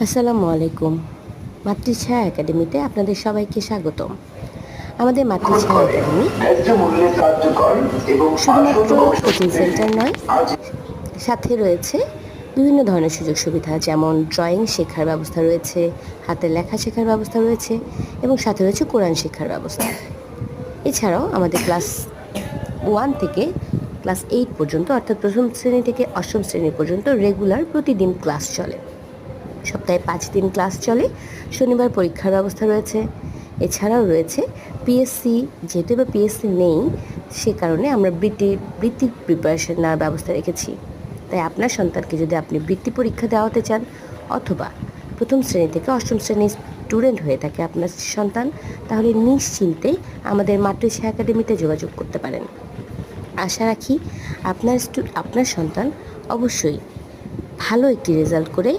আসসালামু আলাইকুম। মাতৃছায়া একাডেমিতে আপনাদের সবাইকে স্বাগতম। আমাদের মাতৃছায়া একাডেমি শুধুমাত্র কোচিং সেন্টার নয়, সাথে রয়েছে বিভিন্ন ধরনের সুযোগ সুবিধা, যেমন ড্রয়িং শেখার ব্যবস্থা রয়েছে, হাতের লেখা শেখার ব্যবস্থা রয়েছে এবং সাথে রয়েছে কোরআন শেখার ব্যবস্থা। এছাড়াও আমাদের ক্লাস 1 থেকে ক্লাস 8 পর্যন্ত, অর্থাৎ প্রথম শ্রেণী থেকে অষ্টম শ্রেণী পর্যন্ত রেগুলার প্রতিদিন ক্লাস চলে। সপ্তাহে 5 দিন ক্লাস চলে। শনিবার পরীক্ষার ব্যবস্থা রয়েছে। এছাড়াও রয়েছে পিএসসি, যেহেতু এবার পিএসসি নেই, সে কারণে আমরা বৃত্তির প্রিপারেশন নেওয়ার ব্যবস্থা রেখেছি। তাই আপনার সন্তানকে যদি আপনি বৃত্তি পরীক্ষা দেওয়াতে চান, অথবা প্রথম শ্রেণী থেকে অষ্টম শ্রেণীর স্টুডেন্ট হয়ে থাকে আপনার সন্তান, তাহলে নিশ্চিন্তে আমাদের মাতৃছায়া একাডেমিতে যোগাযোগ করতে পারেন। আশা রাখি আপনার সন্তান অবশ্যই ভালো একটি রেজাল্ট করে